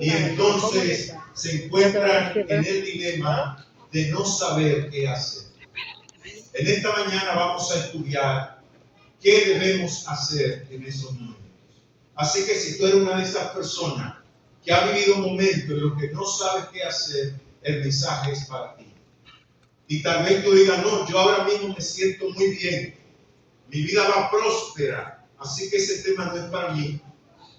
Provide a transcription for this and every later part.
Y entonces se encuentran en el dilema de no saber qué hacer. En esta mañana vamos a estudiar qué debemos hacer en esos momentos. Así que si tú eres una de esas personas que ha vivido momentos en los que no sabes qué hacer, el mensaje es para ti. Y tal vez tú digas, no, yo ahora mismo me siento muy bien, mi vida va próspera, así que ese tema no es para mí.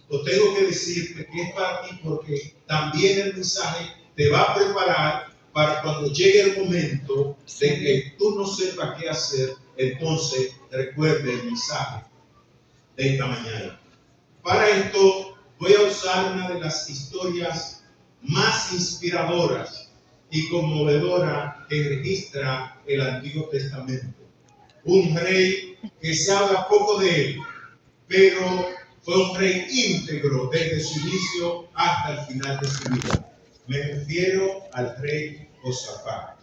Lo tengo que decirte que es para ti porque también el mensaje te va a preparar para cuando llegue el momento de que tú no sepas qué hacer, entonces recuerde el mensaje de esta mañana. Para esto voy a usar una de las historias más inspiradoras y conmovedoras que registra el Antiguo Testamento. Un rey que se habla poco de él, pero fue un rey íntegro desde su inicio hasta el final de su vida. Me refiero al rey Josafat.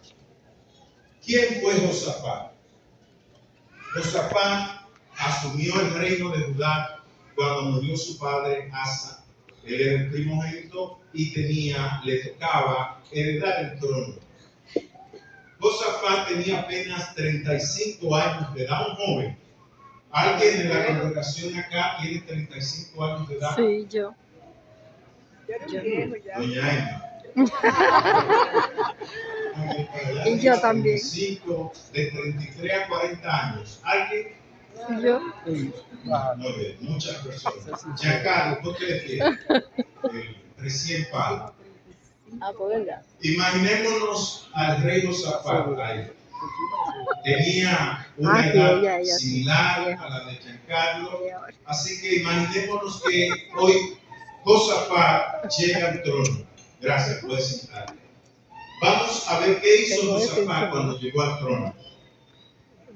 ¿Quién fue Josafat? Josafat asumió el reino de Judá cuando murió su padre Asa. Él era el primogénito y le tocaba heredar el trono. Josafat tenía apenas 35 años de edad, un joven. ¿Alguien de la congregación acá tiene 35 años de edad? Sí, yo. Doña Emma. Y yo también. De 33 a 40 años. ¿Alguien? Yo. Muy bien, muchas personas. Giancarlo, ¿por qué le quiere? El recién padre. Imaginémonos al rey Josafat ahí. Tenía una edad similar a la de Giancarlo. Así que imaginémonos que hoy Josafat llega al trono. Gracias, puedes sentarte. Vamos a ver qué hizo Josafat cuando llegó al trono.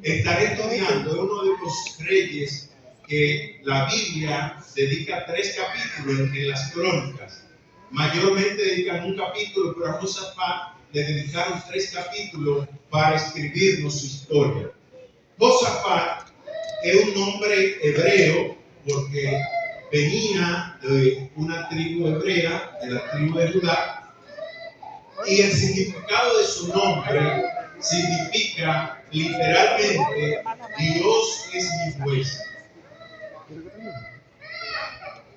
Estaré estudiando uno de los reyes que la Biblia dedica 3 capítulos en las crónicas. Mayormente dedican un capítulo, pero a Josafat le dedicaron 3 capítulos para escribirnos su historia. Josafat es un nombre hebreo porque venía de una tribu hebrea, de la tribu de Judá, y el significado de su nombre significa literalmente Dios es mi juez.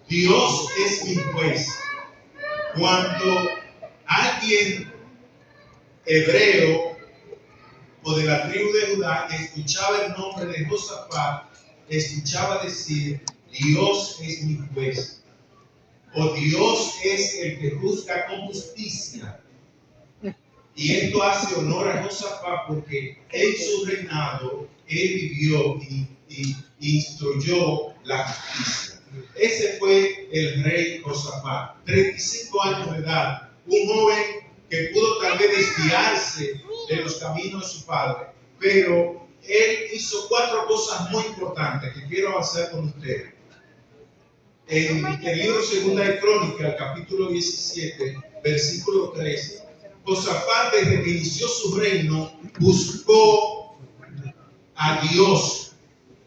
Dios es mi juez. Cuando alguien hebreo o de la tribu de Judá escuchaba el nombre de Josafat, escuchaba decir Dios es mi juez, o Dios es el que juzga con justicia. Y esto hace honor a Josafat porque en su reinado él vivió y instruyó la justicia. Ese fue el rey Josafat, 35 años de edad, un joven que pudo tal vez desviarse de los caminos de su padre, pero él hizo 4 cosas muy importantes que quiero avanzar con ustedes. En el libro Segunda de Crónicas, capítulo 17, versículo 3, Josafat, desde que inició su reino, buscó a Dios,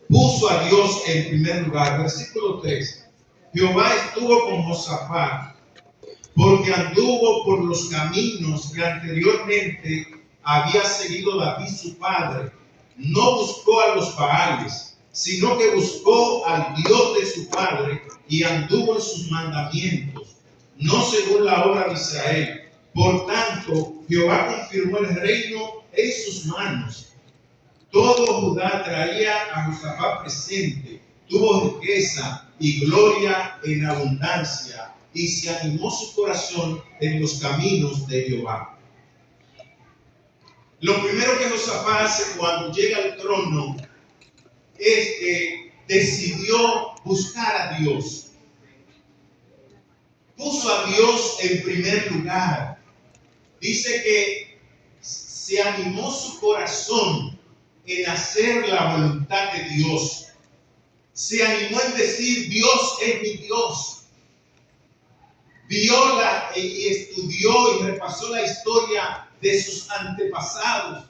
puso a Dios en primer lugar. Versículo 3, Jehová estuvo con Josafat, porque anduvo por los caminos que anteriormente había seguido David su padre. No buscó a los Baales, sino que buscó al Dios de su padre y anduvo en sus mandamientos, no según la obra de Israel. Por tanto, Jehová confirmó el reino en sus manos. Todo Judá traía a Josafat presente, tuvo riqueza y gloria en abundancia, y se animó su corazón en los caminos de Jehová. Lo primero que Josafat hace cuando llega al trono es que decidió buscar a Dios. Puso a Dios en primer lugar. Dice que se animó su corazón en hacer la voluntad de Dios. Se animó en decir, Dios es mi Dios. Vio y estudió y repasó la historia de sus antepasados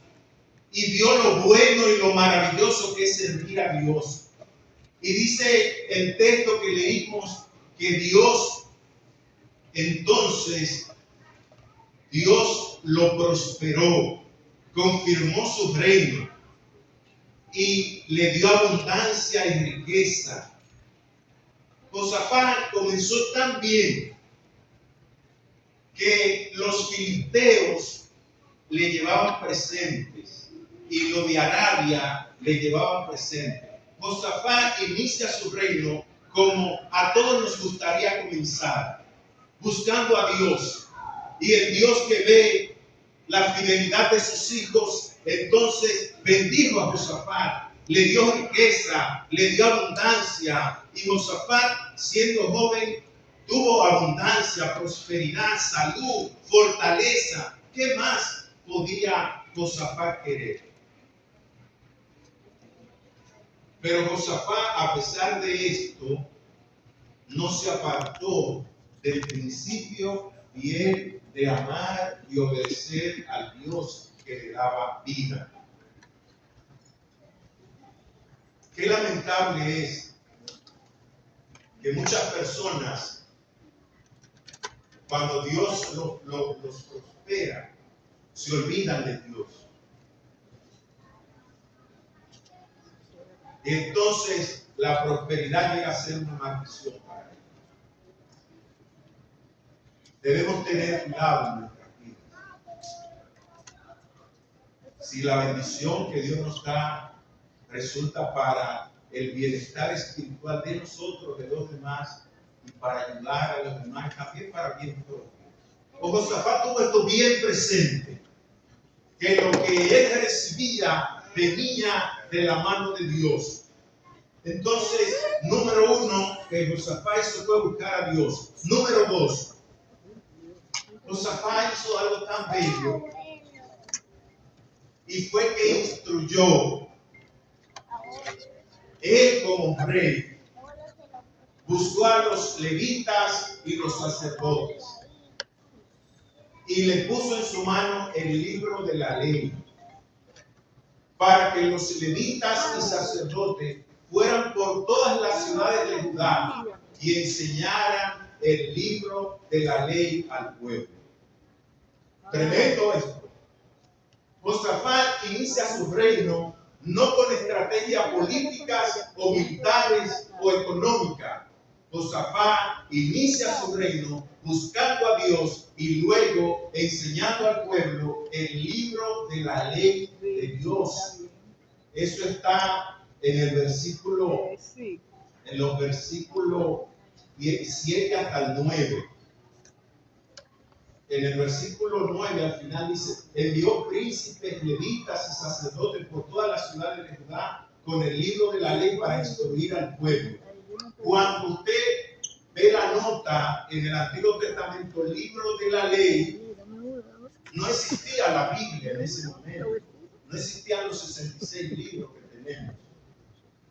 y vio lo bueno y lo maravilloso que es servir a Dios. Y dice el texto que leímos que Dios entonces Dios lo prosperó, confirmó su reino y le dio abundancia y riqueza. Josafat comenzó tan bien que los filisteos le llevaban presentes y los de Arabia le llevaban presentes. Josafat inicia su reino como a todos nos gustaría comenzar, buscando a Dios. Y el Dios que ve la fidelidad de sus hijos, entonces bendijo a Josafat, le dio riqueza, le dio abundancia. Y Josafat, siendo joven, tuvo abundancia, prosperidad, salud, fortaleza. ¿Qué más podía Josafat querer? Pero Josafat, a pesar de esto, no se apartó del principio fiel de amar y obedecer al Dios que le daba vida. Qué lamentable es que muchas personas, cuando Dios los prospera, se olvidan de Dios. Entonces, la prosperidad llega a ser una maldición para ellos. Debemos tener cuidado en nuestra vida. Si la bendición que Dios nos da resulta para el bienestar espiritual de nosotros, de los demás, y para ayudar a los demás, también para bien propio. Josafat tuvo esto bien presente, que lo que él recibía venía de la mano de Dios. Entonces, número uno, que Josafat hizo fue buscar a Dios. Número dos, Josafat hizo algo tan bello y fue que instruyó, él como rey, buscó a los levitas y los sacerdotes y le puso en su mano el libro de la ley para que los levitas y sacerdotes fueran por todas las ciudades de Judá y enseñaran el libro de la ley al pueblo. Tremendo esto. Josafat inicia su reino no con estrategias políticas o militares o económicas. Josafat inicia su reino buscando a Dios y luego enseñando al pueblo el libro de la ley de Dios. Eso está en el versículo, en los versículos 7 hasta el 9. En el versículo 9 al final dice: envió príncipes, levitas y sacerdotes por todas las ciudades de Judá con el libro de la ley para instruir al pueblo. Cuando usted ve la nota en el Antiguo Testamento, el libro de la ley, no existía la Biblia en ese momento. No existían los 66 libros que tenemos.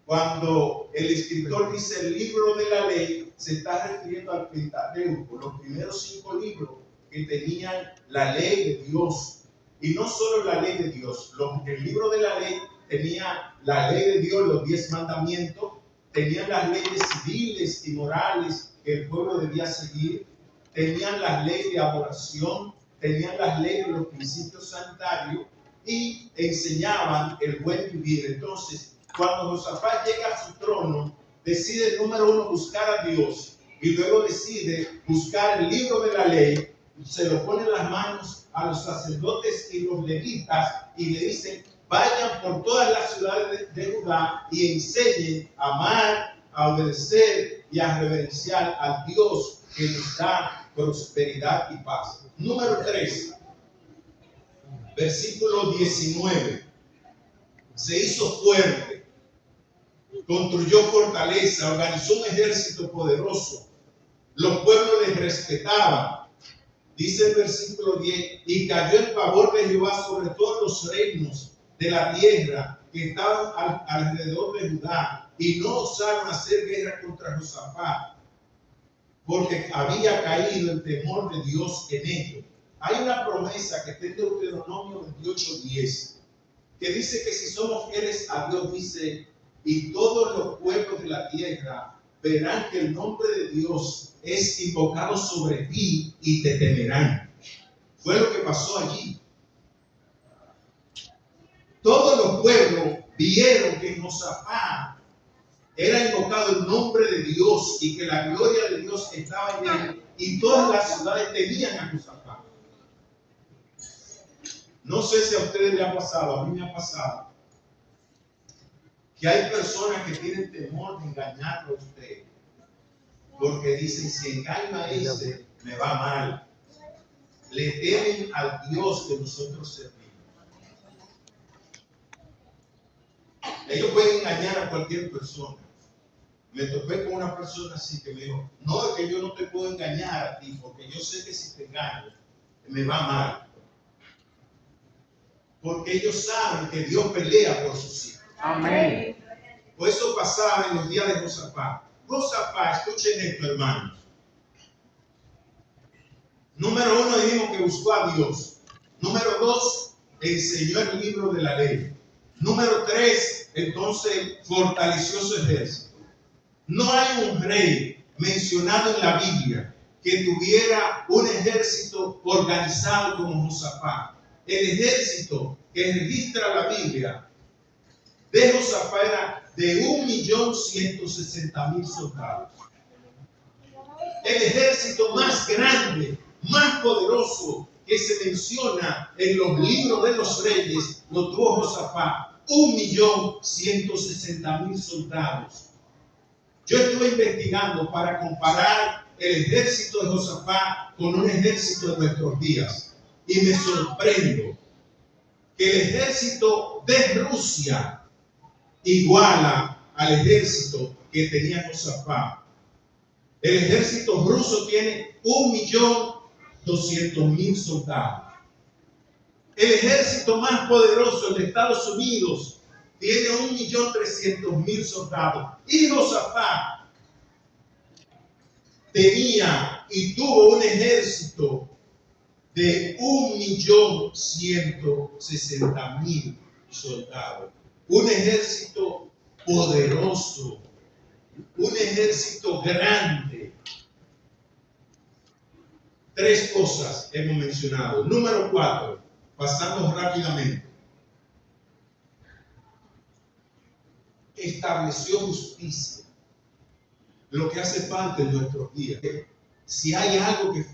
Cuando el escritor dice el libro de la ley, se está refiriendo al Pentateuco, los primeros 5 libros que tenían la ley de Dios. Y no solo la ley de Dios, el libro de la ley tenía la ley de Dios, los 10 mandamientos, tenían las leyes civiles y morales que el pueblo debía seguir, tenían las leyes de adoración, tenían las leyes de los principios sanitarios y enseñaban el buen vivir. Entonces, cuando Josafat llega a su trono, decide, número uno, buscar a Dios y luego decide buscar el libro de la ley. Se lo pone en las manos a los sacerdotes y los levitas y le dicen: vayan por todas las ciudades de Judá y enseñen a amar, a obedecer y a reverenciar al Dios que nos da prosperidad y paz. Número 3, versículo 19. Se hizo fuerte, construyó fortaleza, organizó un ejército poderoso. Los pueblos les respetaban. Dice el versículo 10, y cayó el favor de Jehová sobre todos los reinos de la tierra que estaban alrededor de Judá, y no osaron hacer guerra contra Josafat, porque había caído el temor de Dios en ellos. Hay una promesa que está en Deuteronomio 28:10, que dice que si somos fieles a Dios, dice, y todos los pueblos de la tierra verán que el nombre de Dios es invocado sobre ti y te temerán. Fue lo que pasó allí. Todos los pueblos vieron que en Josafat era invocado el nombre de Dios y que la gloria de Dios estaba en él, y todas las ciudades temían a Josafat. No sé si a ustedes les ha pasado, a mí me ha pasado, que hay personas que tienen temor de engañarlo a usted, porque dicen, si engaño a ese, me va mal. Le temen al Dios que nosotros servimos. Ellos pueden engañar a cualquier persona. Me topé con una persona así que me dijo, no, es que yo no te puedo engañar a ti, porque yo sé que si te engaño, me va mal. Porque ellos saben que Dios pelea por sus hijos. Amén. Por eso pasaba en los días de Josafat. Josafat, escuchen esto, hermanos. Número 1, dijimos que buscó a Dios. Número 2, enseñó el libro de la ley. Número 3, entonces fortaleció su ejército. No hay un rey mencionado en la Biblia que tuviera un ejército organizado como Josafat. El ejército que registra la Biblia de Josafat era de 1.160.000 soldados. El ejército más grande, más poderoso que se menciona en los libros de los reyes lo tuvo Josafat, 1.160.000 soldados. Yo estuve investigando para comparar el ejército de Josafat con un ejército de nuestros días y me sorprendo que el ejército de Rusia iguala al ejército que tenía Josafat. El ejército ruso tiene 1.200.000 soldados. El ejército más poderoso de Estados Unidos tiene 1.300.000 soldados. Y Josafat tenía y tuvo un ejército de 1.160.000 soldados. Un ejército poderoso, un ejército grande. 3 cosas hemos mencionado. Número 4, pasando rápidamente. Estableció justicia. Lo que hace falta en nuestros días. Si hay algo que